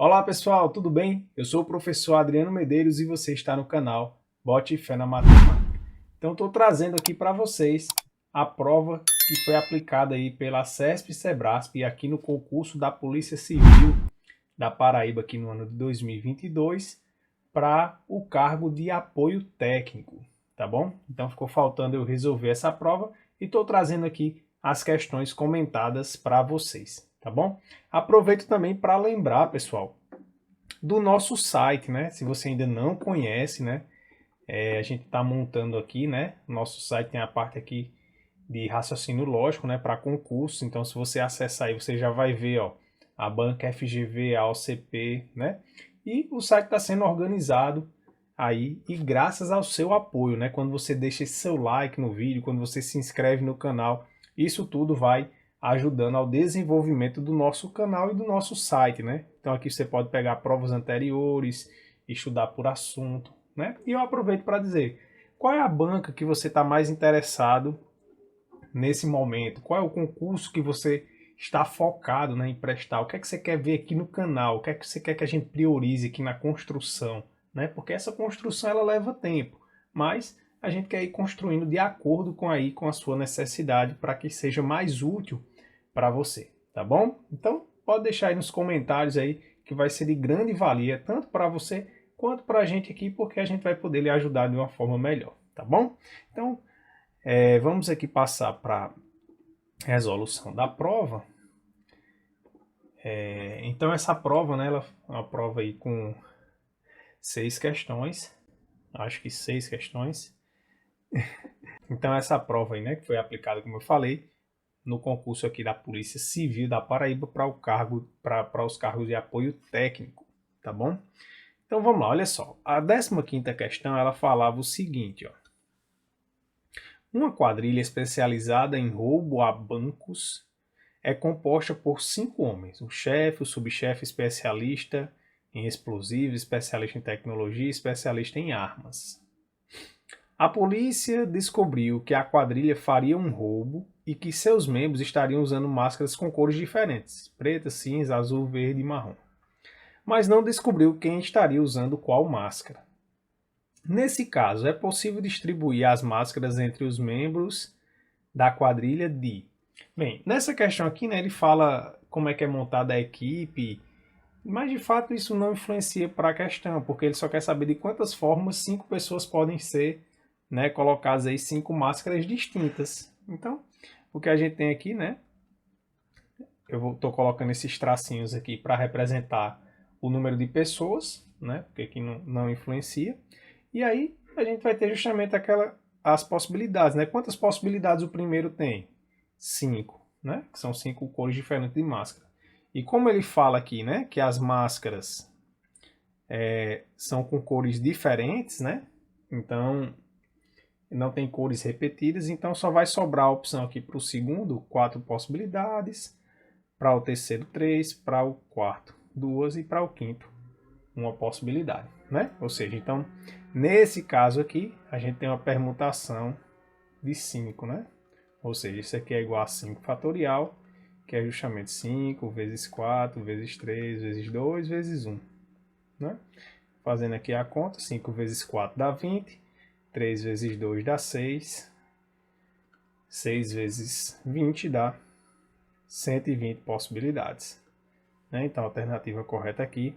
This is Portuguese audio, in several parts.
Olá pessoal, tudo bem? Eu sou o professor Adriano Medeiros e você está no canal Bote Fé na Matemática. Então estou trazendo aqui para vocês a prova que foi aplicada aí pela CESP e Sebrasp aqui no concurso da Polícia Civil da Paraíba aqui no ano de 2022 para o cargo de apoio técnico, tá bom? Então ficou faltando eu resolver essa prova e estou trazendo aqui as questões comentadas para vocês, tá bom? Aproveito também para lembrar, pessoal, do nosso site, né? Se você ainda não conhece, né? A gente está montando aqui, né? Nosso site tem a parte aqui de raciocínio lógico, né? Para concurso. Então, se você acessar aí, você já vai ver, ó, a banca FGV, a OCP, né? E o site está sendo organizado aí e graças ao seu apoio, né? Quando você deixa esse seu like no vídeo, quando você se inscreve no canal, isso tudo vai ajudando ao desenvolvimento do nosso canal e do nosso site, né? Então aqui você pode pegar provas anteriores, estudar por assunto, né? E eu aproveito para dizer, qual é a banca que você está mais interessado nesse momento? Qual é o concurso que você está focado, né, em prestar? O que é que você quer ver aqui no canal? O que é que você quer que a gente priorize aqui na construção? Né? Porque essa construção ela leva tempo, mas a gente quer ir construindo de acordo com a sua necessidade para que seja mais útil para você, tá bom? Então pode deixar aí nos comentários aí que vai ser de grande valia tanto para você quanto para a gente aqui, porque a gente vai poder lhe ajudar de uma forma melhor, tá bom? Então vamos aqui passar para a resolução da prova. Então essa prova, né, ela é uma prova aí com 6 questões, acho que 6 questões. Então essa prova aí, né, que foi aplicada, como eu falei, no concurso aqui da Polícia Civil da Paraíba para os cargos de apoio técnico, tá bom? Então vamos lá, olha só. A 15ª questão, ela falava o seguinte, ó. Uma quadrilha especializada em roubo a bancos é composta por 5 homens: o chefe, o subchefe, especialista em explosivos, especialista em tecnologia, especialista em armas. A polícia descobriu que a quadrilha faria um roubo e que seus membros estariam usando máscaras com cores diferentes: preta, cinza, azul, verde e marrom. Mas não descobriu quem estaria usando qual máscara. Nesse caso, é possível distribuir as máscaras entre os membros da quadrilha de... Bem, nessa questão aqui, né, ele fala como é que é montada a equipe, mas de fato isso não influencia para a questão, porque ele só quer saber de quantas formas 5 pessoas podem ser, né, colocadas aí 5 máscaras distintas. Então, o que a gente tem aqui, né, eu estou colocando esses tracinhos aqui para representar o número de pessoas, né, porque aqui não influencia. E aí a gente vai ter justamente as possibilidades, né? Quantas possibilidades o primeiro tem? 5, né? Que são 5 cores diferentes de máscara. E como ele fala aqui, né, que as máscaras são com cores diferentes, né? Então não tem cores repetidas, então só vai sobrar a opção aqui para o segundo 4 possibilidades, para o terceiro 3, para o quarto 2 e para o quinto uma possibilidade, né? Ou seja, então, nesse caso aqui, a gente tem uma permutação de 5, né? Ou seja, isso aqui é igual a 5 fatorial, que é justamente 5 vezes 4 vezes 3 vezes 2 vezes 1, né? Fazendo aqui a conta, 5 vezes 4 dá 20, 3 vezes 2 dá 6, 6 vezes 20 dá 120 possibilidades, né? Então, a alternativa correta aqui,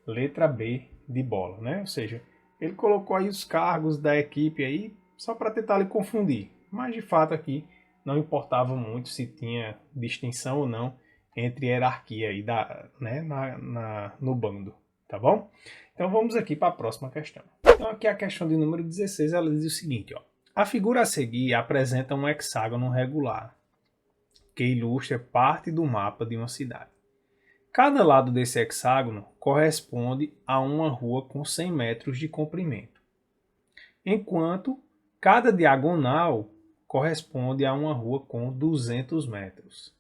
letra B de bola, né? Ou seja, ele colocou aí os cargos da equipe aí só para tentar lhe confundir, mas de fato aqui não importava muito se tinha distinção ou não entre hierarquia aí né, no bando, tá bom? Então vamos aqui para a próxima questão. Então aqui a questão de número 16, ela diz o seguinte, ó. A figura a seguir apresenta um hexágono regular que ilustra parte do mapa de uma cidade. Cada lado desse hexágono corresponde a uma rua com 100 metros de comprimento, enquanto cada diagonal corresponde a uma rua com 200 metros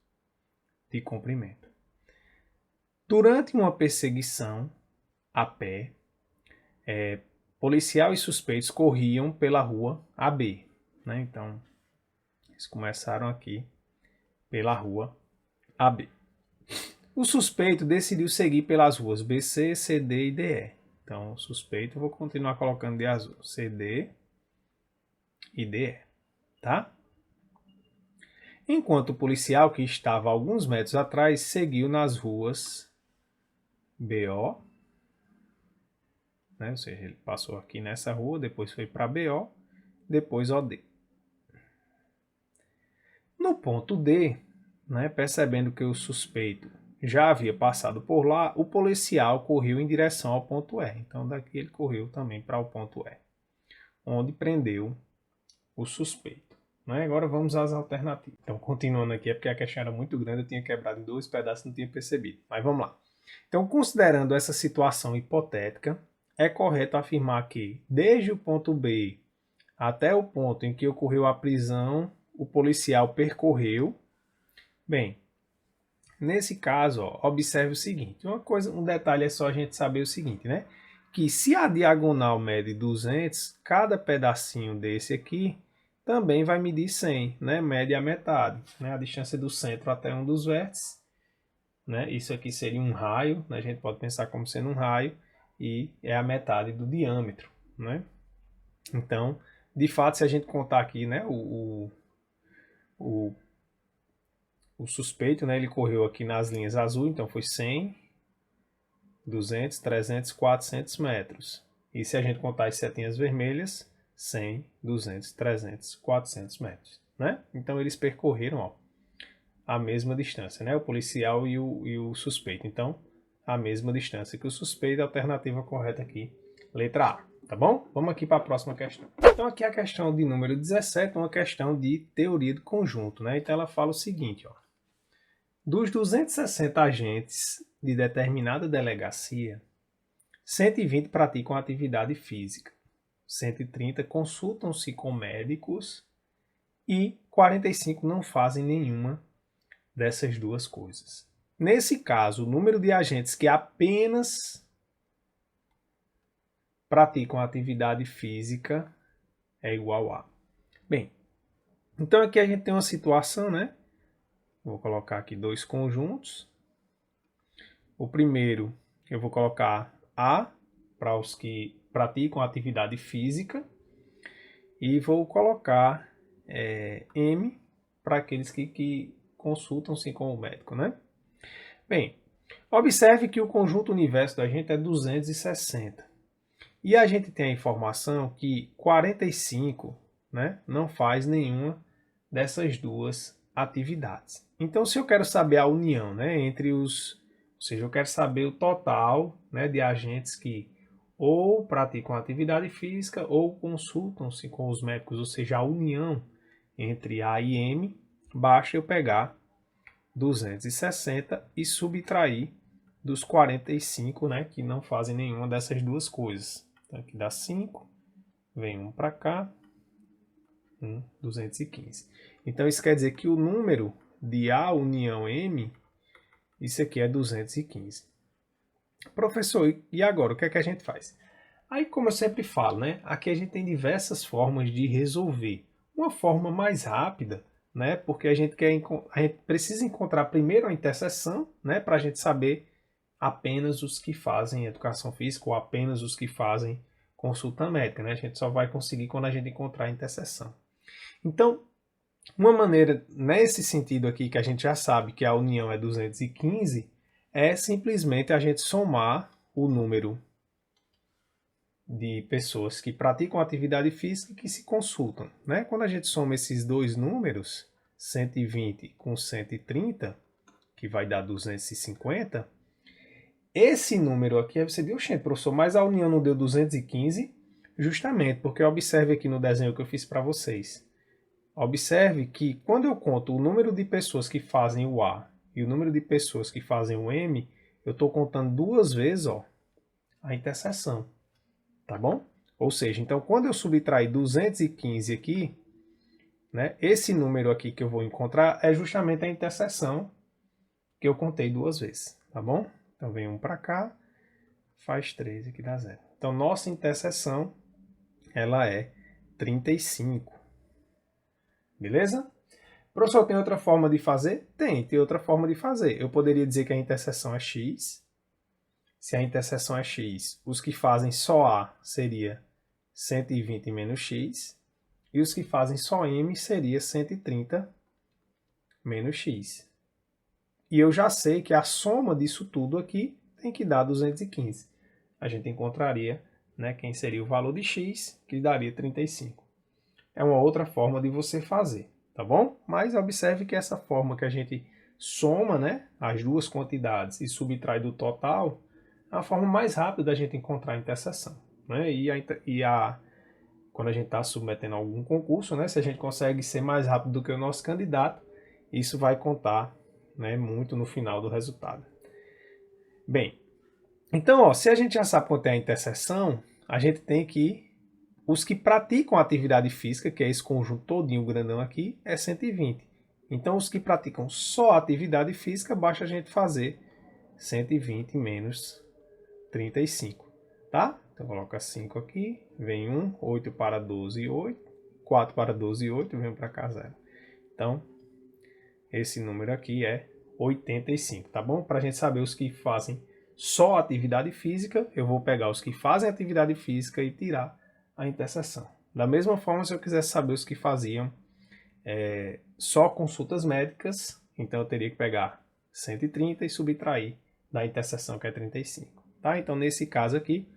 de comprimento. Durante uma perseguição a pé, policial e suspeitos corriam pela rua AB, né? Então, eles começaram aqui pela rua AB. O suspeito decidiu seguir pelas ruas BC, CD e DE. Então, o suspeito eu vou continuar colocando de azul. CD e DE, tá? Enquanto o policial, que estava a alguns metros atrás, seguiu nas ruas BO, né? Ou seja, ele passou aqui nessa rua, depois foi para BO, depois OD. No ponto D, né, percebendo que o suspeito já havia passado por lá, o policial correu em direção ao ponto E. Então, daqui ele correu também para o ponto E, onde prendeu o suspeito. Né? Agora vamos às alternativas. Então, continuando aqui, é porque a questão era muito grande, eu tinha quebrado em 2 pedaços e não tinha percebido. Mas vamos lá. Então, considerando essa situação hipotética, é correto afirmar que, desde o ponto B até o ponto em que ocorreu a prisão, o policial percorreu. Bem, nesse caso, ó, observe o seguinte, um detalhe é só a gente saber o seguinte, né? Que se a diagonal mede 200, cada pedacinho desse aqui também vai medir 100, né? Mede a metade, né? A distância do centro até um dos vértices, né? Isso aqui seria um raio, né? A gente pode pensar como sendo um raio e é a metade do diâmetro, né? Então, de fato, se a gente contar aqui, né, o suspeito, né, ele correu aqui nas linhas azul, então foi 100, 200, 300, 400 metros. E se a gente contar as setinhas vermelhas, 100, 200, 300, 400 metros. Né? Então eles percorreram ó, a mesma distância, né? O policial e o suspeito. Então, a mesma distância que o suspeito, a alternativa correta aqui, letra A. Tá bom? Vamos aqui para a próxima questão. Então aqui a questão de número 17 é uma questão de teoria do conjunto. Né? Então ela fala o seguinte, ó. Dos 260 agentes de determinada delegacia, 120 praticam atividade física, 130 consultam-se com médicos e 45 não fazem nenhuma dessas duas coisas. Nesse caso, o número de agentes que apenas praticam atividade física é igual a. Bem, então aqui a gente tem uma situação, né? Vou colocar aqui dois conjuntos. O primeiro eu vou colocar A para os que praticam atividade física e vou colocar M para aqueles que consultam-se com o médico, né? Bem, observe que o conjunto universo da gente é 260. E a gente tem a informação que 45, né, não faz nenhuma dessas duas atividades. Então, se eu quero saber a união, né, entre os... Ou seja, eu quero saber o total, né, de agentes que ou praticam atividade física ou consultam-se com os médicos, ou seja, a união entre A e M, basta eu pegar 260 e subtrair dos 45, né, que não fazem nenhuma dessas duas coisas. Então, aqui dá 5, vem um para cá, 215. Então, isso quer dizer que o número de A união M, isso aqui é 215. Professor, e agora, o que é que a gente faz? Aí, como eu sempre falo, né, aqui a gente tem diversas formas de resolver. Uma forma mais rápida, né, porque a gente precisa encontrar primeiro a interseção, né, para a gente saber apenas os que fazem educação física ou apenas os que fazem consulta médica, né? A gente só vai conseguir quando a gente encontrar a interseção. Então, uma maneira nesse sentido aqui que a gente já sabe que a união é 215 é simplesmente a gente somar o número de pessoas que praticam atividade física e que se consultam, né? Quando a gente soma esses dois números, 120 com 130, que vai dar 250, esse número aqui, aí você diz, oxente, professor, mas a união não deu 215? Justamente, porque observe aqui no desenho que eu fiz para vocês. Observe que quando eu conto o número de pessoas que fazem o A e o número de pessoas que fazem o M, eu estou contando duas vezes ó, a interseção. Tá bom? Ou seja, então quando eu subtrair 215 aqui, né, esse número aqui que eu vou encontrar é justamente a interseção que eu contei duas vezes. Tá bom? Então vem um para cá, faz 3 aqui dá 0. Então nossa interseção ela é 35. Beleza? Professor, tem outra forma de fazer? Tem outra forma de fazer. Eu poderia dizer que a interseção é x. Se a interseção é x, os que fazem só A seria 120 menos x. E os que fazem só M seria 130 menos x. E eu já sei que a soma disso tudo aqui tem que dar 215. A gente encontraria, né, quem seria o valor de x, que daria 35. É uma outra forma de você fazer, tá bom? Mas observe que essa forma que a gente soma, né, as duas quantidades e subtrai do total é a forma mais rápida da gente encontrar a interseção, né? Quando a gente está submetendo a algum concurso, né, se a gente consegue ser mais rápido do que o nosso candidato, isso vai contar, né, muito no final do resultado. Bem, então, ó, se a gente já sabe quanto é a interseção, a gente tem que os que praticam atividade física, que é esse conjunto todinho grandão aqui, é 120. Então, os que praticam só atividade física, basta a gente fazer 120 menos 35, tá? Então, coloca 5 aqui, vem 1, 8 para 12, 8, 4 para 12, 8, vem para cá 0. Então, esse número aqui é 85, tá bom? Para a gente saber os que fazem só atividade física, eu vou pegar os que fazem atividade física e tirar a interseção. Da mesma forma, se eu quisesse saber os que faziam só consultas médicas, então eu teria que pegar 130 e subtrair da interseção, que é 35. Tá? Então, nesse caso aqui,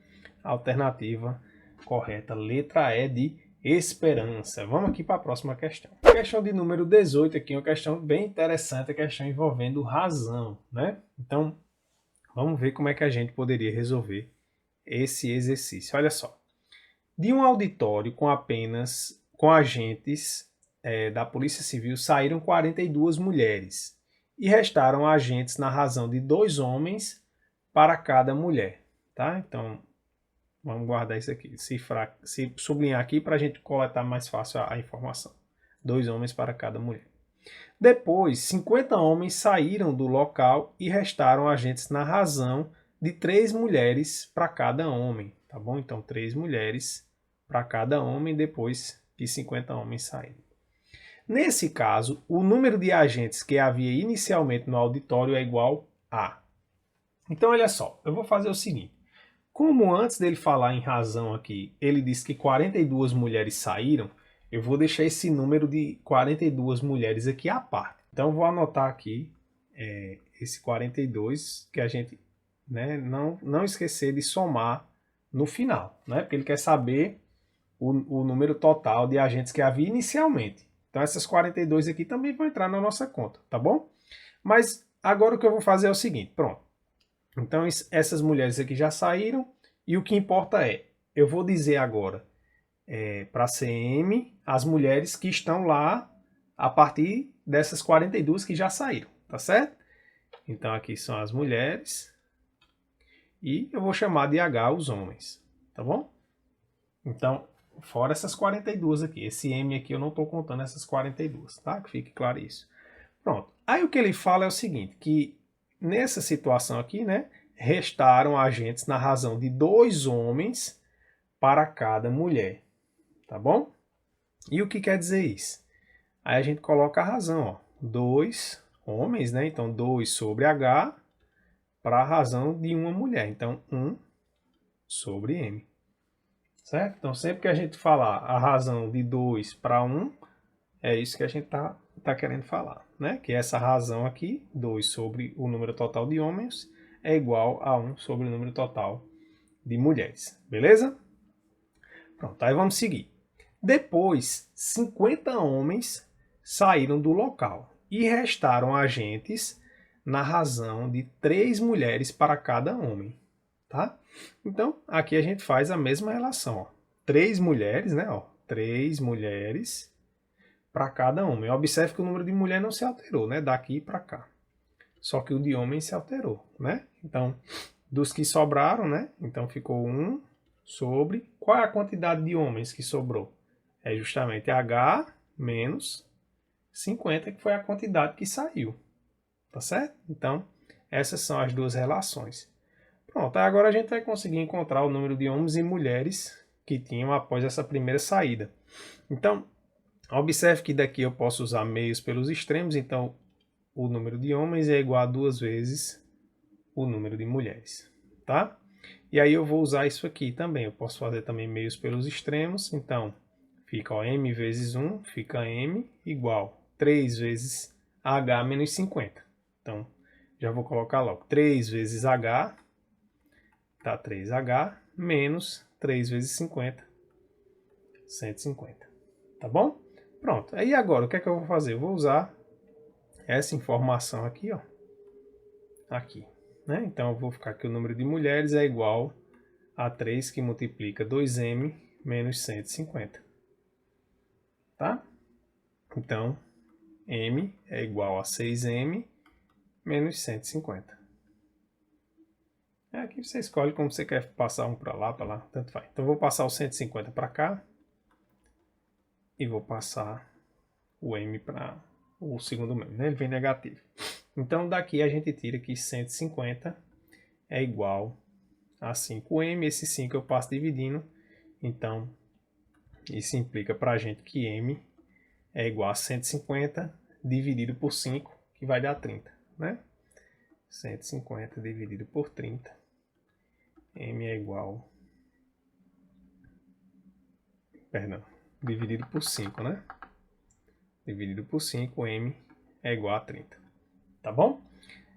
a alternativa correta, letra E de esperança. Vamos aqui para a próxima questão. A questão de número 18 aqui é uma questão bem interessante, a questão envolvendo razão, né? Então, vamos ver como é que a gente poderia resolver esse exercício. Olha só. De um auditório com agentes da Polícia Civil saíram 42 mulheres e restaram agentes na razão de 2 homens para cada mulher. Tá? Então, vamos guardar isso aqui. Se sublinhar aqui para a gente coletar mais fácil a informação. 2 homens para cada mulher. Depois, 50 homens saíram do local e restaram agentes na razão de 3 mulheres para cada homem. Tá bom? Então, 3 mulheres para cada homem depois que 50 homens saírem. Nesse caso, o número de agentes que havia inicialmente no auditório é igual a. Então, olha só, eu vou fazer o seguinte. Como antes dele falar em razão aqui, ele disse que 42 mulheres saíram, eu vou deixar esse número de 42 mulheres aqui à parte. Então, eu vou anotar aqui esse 42, que a gente, né, não esquecer de somar no final, né? Porque ele quer saber o número total de agentes que havia inicialmente. Então, essas 42 aqui também vão entrar na nossa conta, tá bom? Mas agora o que eu vou fazer é o seguinte, pronto. Então, essas mulheres aqui já saíram e o que importa eu vou dizer agora para a CM as mulheres que estão lá a partir dessas 42 que já saíram, tá certo? Então, aqui são as mulheres e eu vou chamar de H os homens, tá bom? Então, fora essas 42 aqui. Esse M aqui eu não estou contando essas 42, tá? Que fique claro isso. Pronto. Aí o que ele fala é o seguinte, que nessa situação aqui, né, restaram agentes na razão de 2 homens para cada mulher, tá bom? E o que quer dizer isso? Aí a gente coloca a razão, ó, 2 homens, né? Então 2 sobre H para a razão de uma mulher. Então 1 sobre M. Certo? Então, sempre que a gente falar a razão de 2 para 1, é isso que a gente tá querendo falar, né? Que essa razão aqui, 2 sobre o número total de homens, é igual a 1 sobre o número total de mulheres. Beleza? Pronto, aí vamos seguir. Depois, 50 homens saíram do local e restaram agentes na razão de 3 mulheres para cada homem. Tá? Então, aqui a gente faz a mesma relação. Ó. 3 mulheres, né? Ó, 3 mulheres para cada homem. Observe que o número de mulher não se alterou, né? Daqui para cá. Só que o de homem se alterou, né? Então, dos que sobraram, né? Então, ficou 1 sobre... Qual é a quantidade de homens que sobrou? É justamente H menos 50, que foi a quantidade que saiu. Tá certo? Então, essas são as duas relações. Pronto, agora a gente vai conseguir encontrar o número de homens e mulheres que tinham após essa primeira saída. Então, Observe que daqui eu posso usar meios pelos extremos, então o número de homens é igual a 2 vezes o número de mulheres, tá? E aí eu vou usar isso aqui também, eu posso fazer também meios pelos extremos, então fica ó, m vezes 1, fica m igual 3 vezes h menos 50. Então, já vou colocar logo 3 vezes h, tá 3h, menos 3 vezes 50, 150, tá bom? Pronto, aí agora o que é que eu vou fazer? Eu vou usar essa informação aqui, ó, aqui, né? Então eu vou ficar que o número de mulheres é igual a 3 que multiplica 2m menos 150, tá? Então, m é igual a 6m menos 150. Aqui você escolhe como você quer passar um para lá, tanto faz. Então, eu vou passar o 150 para cá e vou passar o m para o segundo membro, né? Ele vem negativo. Então, daqui a gente tira que 150 é igual a 5m. Esse 5 eu passo dividindo. Então, isso implica para a gente que m é igual a 150 dividido por 5, que vai dar 30, né? 150 dividido por 30. M é igual... Perdão. Dividido por 5, né? Dividido por 5, M é igual a 30. Tá bom?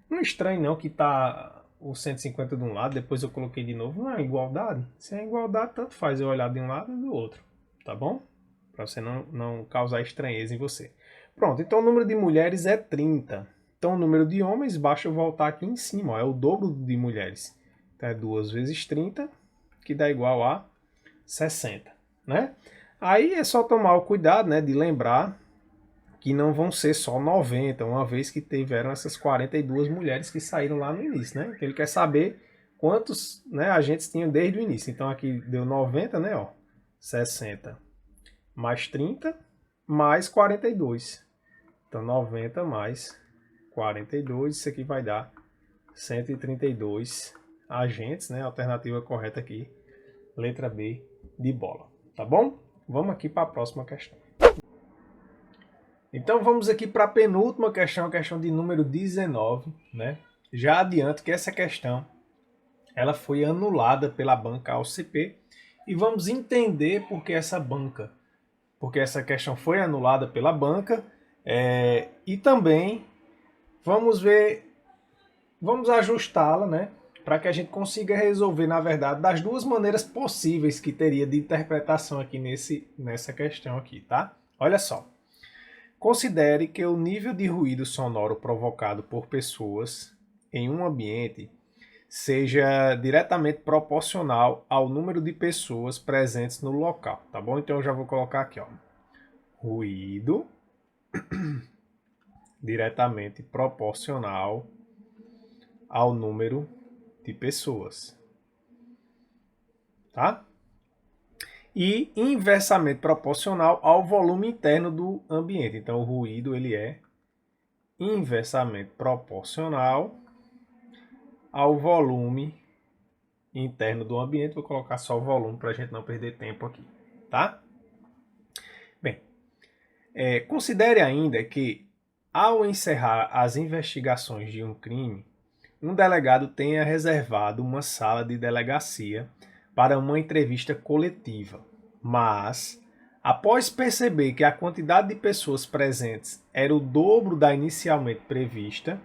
Não estranhe não que tá o 150 de um lado, depois eu coloquei de novo. Não é igualdade? Se é igualdade, tanto faz eu olhar de um lado e do outro. Tá bom? Para você não causar estranheza em você. Pronto, então o número de mulheres é 30. Então o número de homens, basta eu voltar aqui em cima, ó, é o dobro de mulheres. Então é 2 vezes 30, que dá igual a 60, né? Aí é só tomar o cuidado, né, de lembrar que não vão ser só 90, uma vez que tiveram essas 42 mulheres que saíram lá no início, né? Então ele quer saber quantos, né, agentes tinham desde o início. Então aqui deu 90, né, ó, 60 mais 30 mais 42. Então 90 mais 42, isso aqui vai dar 132 agentes, né? Alternativa correta aqui, letra B de bola, tá bom? Vamos aqui para a próxima questão. Então vamos aqui para a penúltima questão, a questão de número 19, né? Já adianto que essa questão ela foi anulada pela banca AOCP e vamos entender por que essa banca, porque essa questão foi anulada pela banca e também vamos ver, vamos ajustá-la, né? Para que a gente consiga resolver, na verdade, das duas maneiras possíveis que teria de interpretação aqui nessa questão aqui, tá? Olha só. Considere que o nível de ruído sonoro provocado por pessoas em um ambiente seja diretamente proporcional ao número de pessoas presentes no local, tá bom? Então eu já vou colocar aqui, ó. Ruído diretamente proporcional ao número de pessoas, tá? E inversamente proporcional ao volume interno do ambiente. Então o ruído ele é inversamente proporcional ao volume interno do ambiente. Vou colocar só o volume para a gente não perder tempo aqui, tá? Bem, considere ainda que ao encerrar as investigações de um crime, um delegado tenha reservado uma sala de delegacia para uma entrevista coletiva, mas, após perceber que a quantidade de pessoas presentes era o dobro da inicialmente prevista,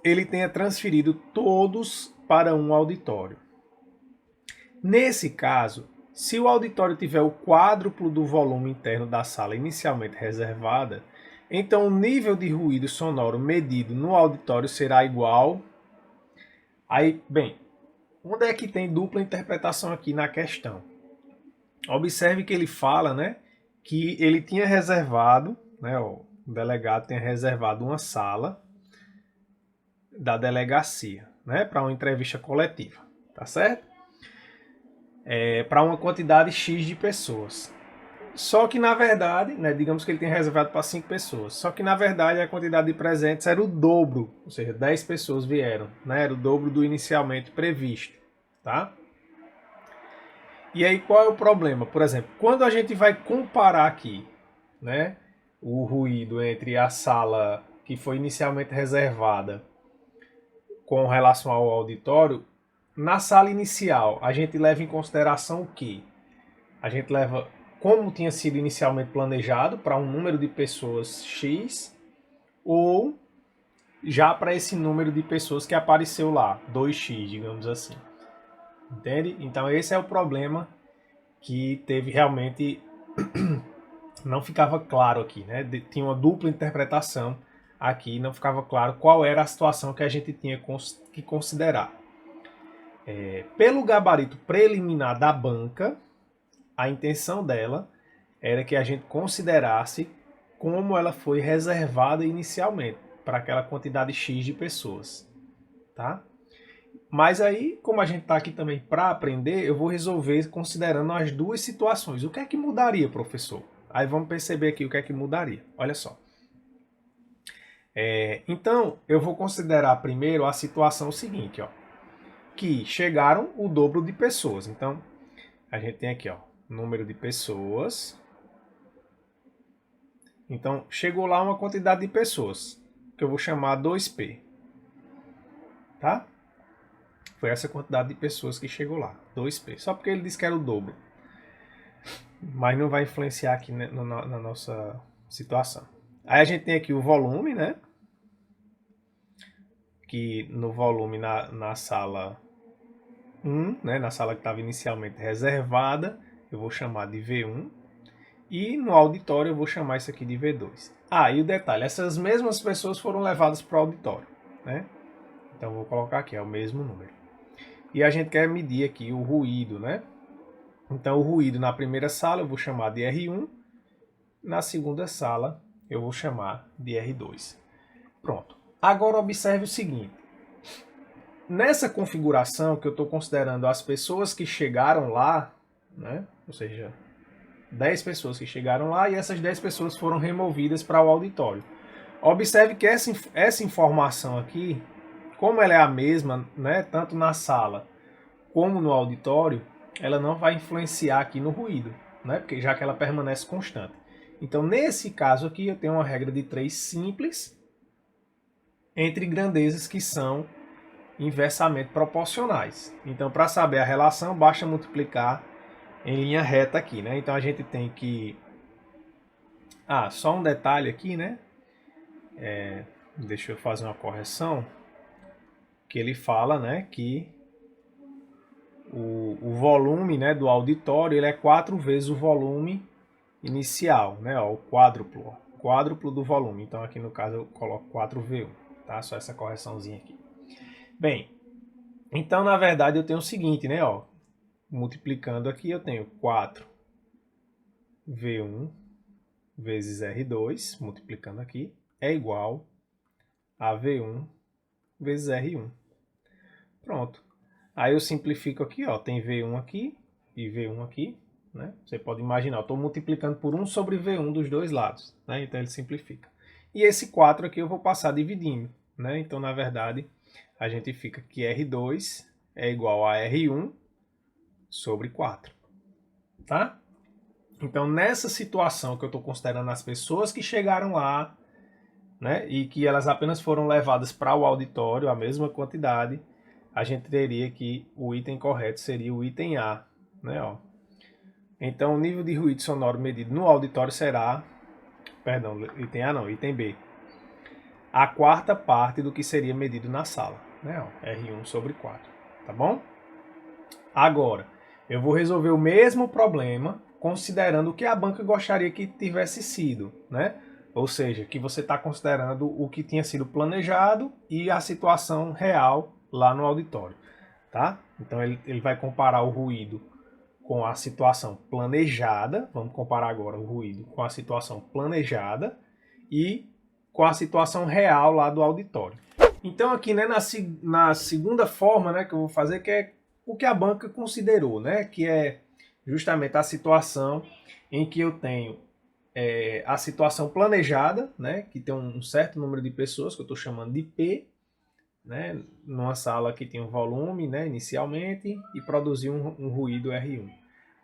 ele tenha transferido todos para um auditório. Nesse caso, se o auditório tiver o quádruplo do volume interno da sala inicialmente reservada, então o nível de ruído sonoro medido no auditório será igual... Aí, bem, onde é que tem dupla interpretação aqui na questão? Observe que ele fala, né, que ele tinha reservado, né, o delegado tinha reservado uma sala da delegacia, né, para uma entrevista coletiva, tá certo? Para uma quantidade X de pessoas. Só que na verdade, né, digamos que ele tem reservado para 5 pessoas. Só que na verdade a quantidade de presentes era o dobro, ou seja, 10 pessoas vieram, né, era o dobro do inicialmente previsto, tá? E aí qual é o problema? Por exemplo, quando a gente vai comparar aqui né, o ruído entre a sala que foi inicialmente reservada com relação ao auditório, na sala inicial a gente leva em consideração o quê? A gente leva como tinha sido inicialmente planejado para um número de pessoas X ou já para esse número de pessoas que apareceu lá, 2x, digamos assim. Entende? Então esse é o problema que teve realmente, não ficava claro aqui, né? Tinha uma dupla interpretação aqui, não ficava claro qual era a situação que a gente tinha que considerar. Pelo gabarito preliminar da banca, a intenção dela era que a gente considerasse como ela foi reservada inicialmente para aquela quantidade X de pessoas, tá? Mas aí, como a gente está aqui também para aprender, eu vou resolver considerando as duas situações. O que é que mudaria, professor? Aí vamos perceber aqui o que é que mudaria. Olha só. Então, eu vou considerar primeiro a situação seguinte, ó, que chegaram o dobro de pessoas. Então, a gente tem aqui, ó, número de pessoas. Então, chegou lá uma quantidade de pessoas, que eu vou chamar 2P. Tá? Foi essa quantidade de pessoas que chegou lá, 2P. Só porque ele disse que era o dobro. Mas não vai influenciar aqui, né, na nossa situação. Aí a gente tem aqui o volume, né? Que no volume na sala 1, né, na sala que estava inicialmente reservada, eu vou chamar de V1. E no auditório eu vou chamar isso aqui de V2. Ah, e o detalhe, essas mesmas pessoas foram levadas para o auditório, né? Então eu vou colocar aqui, é o mesmo número. E a gente quer medir aqui o ruído, né? Então o ruído na primeira sala eu vou chamar de R1, na segunda sala eu vou chamar de R2. Pronto. Agora observe o seguinte. Nessa configuração que eu estou considerando as pessoas que chegaram lá, né? Ou seja, 10 pessoas que chegaram lá e essas 10 pessoas foram removidas para o auditório. Observe que essa informação aqui, como ela é a mesma, né, tanto na sala como no auditório, ela não vai influenciar aqui no ruído, né, porque já que ela permanece constante. Então, nesse caso aqui, eu tenho uma regra de 3 simples entre grandezas que são inversamente proporcionais. Então, para saber a relação, basta multiplicar em linha reta aqui, né? Então, a gente tem que... só um detalhe aqui, né? Deixa eu fazer uma correção. Que ele fala, né, que o volume, né, do auditório ele é 4 vezes o volume inicial, né? Ó, o quádruplo do volume. Então, aqui no caso, eu coloco 4V1, tá? Só essa correçãozinha aqui. Bem, então, na verdade, eu tenho o seguinte, né? Ó, multiplicando aqui, eu tenho 4V1 vezes R2, multiplicando aqui, é igual a V1 vezes R1. Pronto. Aí eu simplifico aqui, ó, tem V1 aqui e V1 aqui, né? Você pode imaginar, eu estou multiplicando por 1 sobre V1 dos dois lados, né? Então ele simplifica. E esse 4 aqui eu vou passar dividindo, né? Então, na verdade, a gente fica que R2 é igual a R1 sobre 4, tá? Então, nessa situação que eu estou considerando as pessoas que chegaram lá, né, e que elas apenas foram levadas para o auditório, a mesma quantidade, a gente teria que o item correto seria o item A, né, ó. Então, o nível de ruído sonoro medido no auditório será, perdão, item A não, item B, a quarta parte do que seria medido na sala, né, ó, R1 sobre 4, tá bom? Agora, eu vou resolver o mesmo problema considerando o que a banca gostaria que tivesse sido, né? Ou seja, que você está considerando o que tinha sido planejado e a situação real lá no auditório, tá? Então ele vai comparar o ruído com a situação planejada, vamos comparar agora o ruído com a situação planejada e com a situação real lá do auditório. Então aqui, né, na segunda forma, né, que eu vou fazer, que é o que a banca considerou, né, que é justamente a situação em que eu tenho a situação planejada, né, que tem um certo número de pessoas, que eu estou chamando de P, né, numa sala que tem um volume, né, inicialmente, e produzir um ruído R1.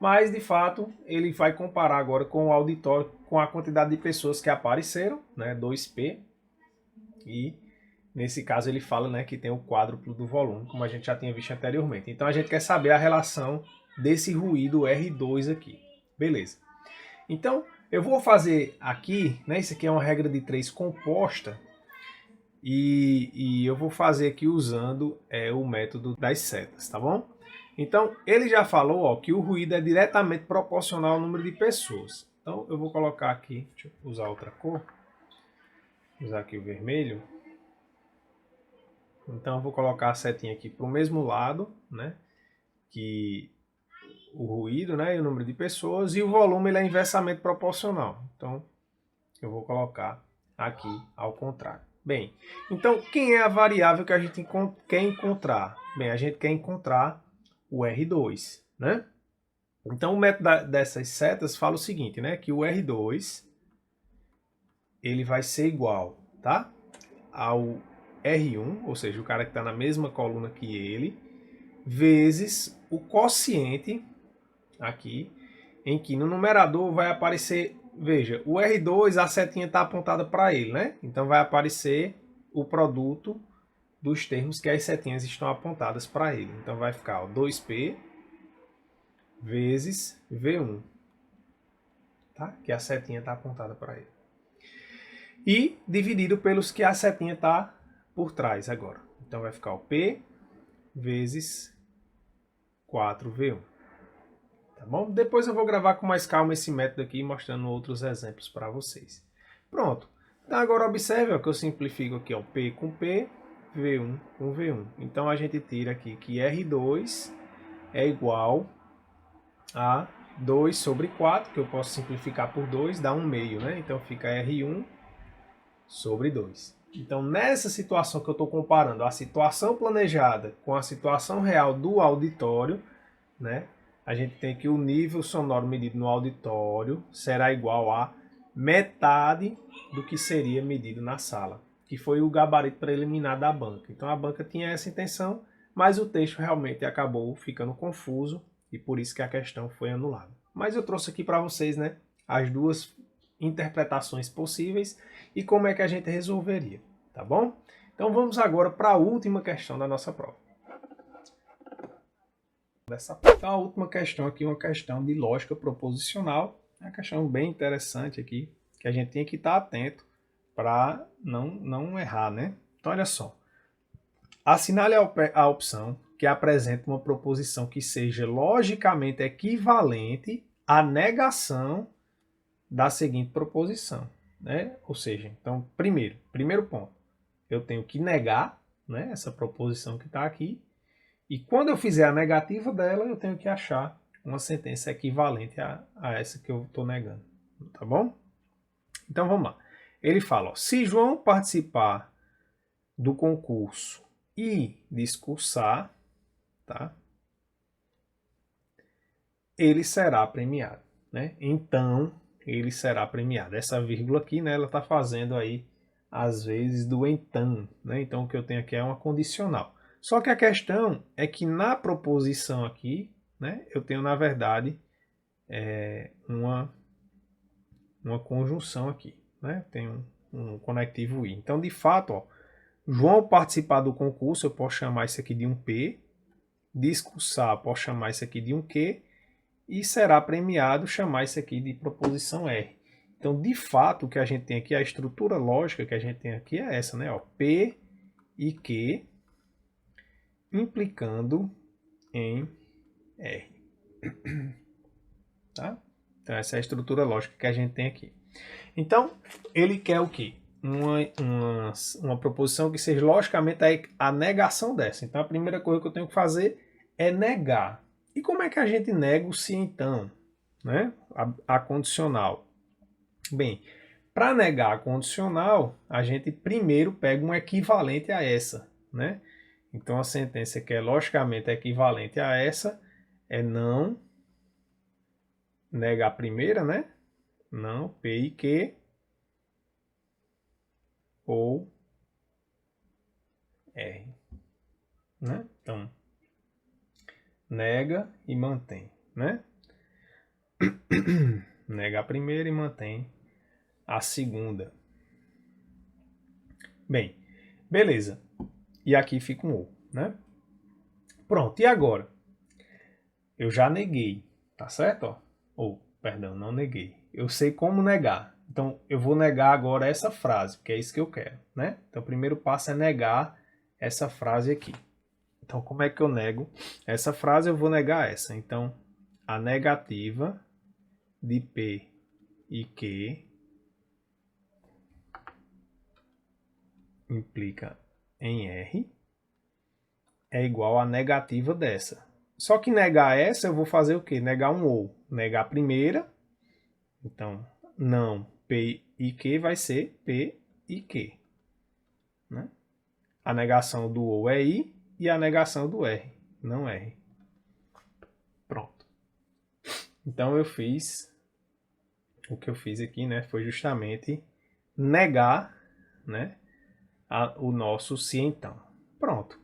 Mas, de fato, ele vai comparar agora com o auditório, com a quantidade de pessoas que apareceram, né, 2P, e nesse caso ele fala, né, que tem o quádruplo do volume, como a gente já tinha visto anteriormente. Então a gente quer saber a relação desse ruído R2 aqui. Beleza. Então eu vou fazer aqui, né, isso aqui é uma regra de 3 composta, e eu vou fazer aqui usando o método das setas, tá bom? Então ele já falou, ó, que o ruído é diretamente proporcional ao número de pessoas. Então eu vou colocar aqui, deixa eu usar outra cor, vou usar aqui o vermelho. Então eu vou colocar a setinha aqui para o mesmo lado, né, que o ruído, né, e o número de pessoas, e o volume ele é inversamente proporcional. Então eu vou colocar aqui ao contrário. Bem, então quem é a variável que a gente quer encontrar? Bem, a gente quer encontrar o R2, né? Então o método dessas setas fala o seguinte, né, que o R2 ele vai ser igual, tá, ao R1, ou seja, o cara que está na mesma coluna que ele, vezes o quociente aqui, em que no numerador vai aparecer, veja, o R2, a setinha está apontada para ele, né? Então vai aparecer o produto dos termos que as setinhas estão apontadas para ele. Então vai ficar ó, 2P vezes V1, tá? Que a setinha está apontada para ele. E dividido pelos que a setinha está por trás agora. Então vai ficar o P vezes 4V1. Tá bom? Depois eu vou gravar com mais calma esse método aqui, mostrando outros exemplos para vocês. Pronto. Então agora observe ó, que eu simplifico aqui ó, P com P, V1 com V1. Então a gente tira aqui que R2 é igual a 2 sobre 4, que eu posso simplificar por 2, dá 1 meio, né? Então fica R1 sobre 2. Então nessa situação que eu estou comparando a situação planejada com a situação real do auditório, né? A gente tem que o nível sonoro medido no auditório será igual a metade do que seria medido na sala, que foi o gabarito preliminar da banca. Então a banca tinha essa intenção, mas o texto realmente acabou ficando confuso e por isso que a questão foi anulada. Mas eu trouxe aqui para vocês, né, as duas interpretações possíveis e como é que a gente resolveria, tá bom? Então vamos agora para a última questão da nossa prova. Então a última questão aqui é uma questão de lógica proposicional, é uma questão bem interessante aqui, que a gente tem que estar atento para não errar, né? Então olha só, assinale a opção que apresenta uma proposição que seja logicamente equivalente à negação da seguinte proposição, né? Ou seja, então primeiro ponto, eu tenho que negar, né, essa proposição que está aqui. E quando eu fizer a negativa dela, eu tenho que achar uma sentença equivalente a essa que eu estou negando. Tá bom? Então vamos lá. Ele fala, ó, se João participar do concurso e discursar, tá? Ele será premiado, né? Então, ele será premiado. Essa vírgula aqui, né, ela está fazendo aí, às vezes, do então, né? Então, o que eu tenho aqui é uma condicional. Só que a questão é que na proposição aqui, né, eu tenho, na verdade, uma conjunção aqui, né? Tem um conectivo i. Então, de fato, ó, João participar do concurso, eu posso chamar isso aqui de um P. Discursar, posso chamar isso aqui de um Q. E será premiado chamar isso aqui de proposição R. Então, de fato, o que a gente tem aqui, a estrutura lógica que a gente tem aqui é essa, né? Ó, P e Q implicando em R. Tá? Então, essa é a estrutura lógica que a gente tem aqui. Então, ele quer o quê? Uma proposição que seja logicamente a negação dessa. Então, a primeira coisa que eu tenho que fazer é negar. E como é que a gente nega o se então? Né? A condicional. Bem, para negar a condicional, a gente primeiro pega um equivalente a essa. Né? Então, a sentença que é logicamente equivalente a essa é não negar a primeira, né? Não, P e Q ou R. Né? Então, nega e mantém. Né? Nega a primeira e mantém a segunda. Bem, beleza. E aqui fica um ou, né? Pronto, e agora? Eu já neguei, tá certo? Ou, perdão, não neguei. Eu sei como negar. Então, eu vou negar agora essa frase, porque é isso que eu quero, né? Então, o primeiro passo é negar essa frase aqui. Então, como é que eu nego essa frase? Eu vou negar essa. Então, a negativa de P e Q implica em R é igual a negativa dessa. Só que negar essa, eu vou fazer o quê? Negar um ou. Negar a primeira. Então, não P e Q vai ser P e Q. Né? A negação do ou é I e a negação do R, não R. Pronto. Então, eu fiz... O que eu fiz aqui, né, foi justamente negar, né, o nosso se então. Pronto.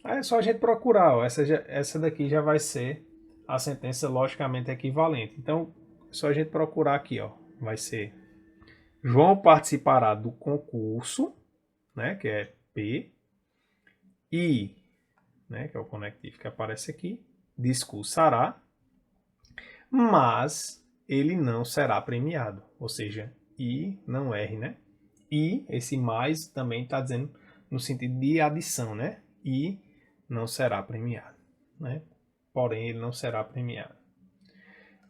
Aí é só a gente procurar, ó. Essa daqui já vai ser a sentença logicamente equivalente. Então, é só a gente procurar aqui, ó. Vai ser: João participará do concurso, né, que é P, e, né, que é o conectivo que aparece aqui, discursará, mas ele não será premiado. Ou seja, I não R, né? E esse mais também está dizendo no sentido de adição, né? E não será premiado, né? Porém, ele não será premiado.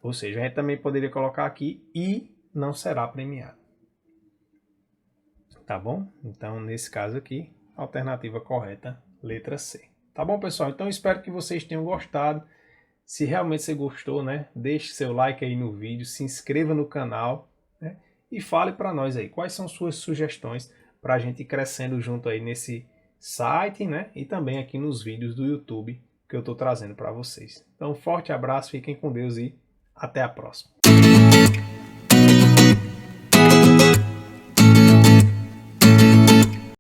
Ou seja, a gente também poderia colocar aqui e não será premiado. Tá bom? Então, nesse caso aqui, alternativa correta, letra C. Tá bom, pessoal? Então, espero que vocês tenham gostado. Se realmente você gostou, né? Deixe seu like aí no vídeo, se inscreva no canal, né? E fale para nós aí quais são suas sugestões para a gente ir crescendo junto aí nesse site, né? E também aqui nos vídeos do YouTube que eu estou trazendo para vocês. Então, um forte abraço, fiquem com Deus e até a próxima.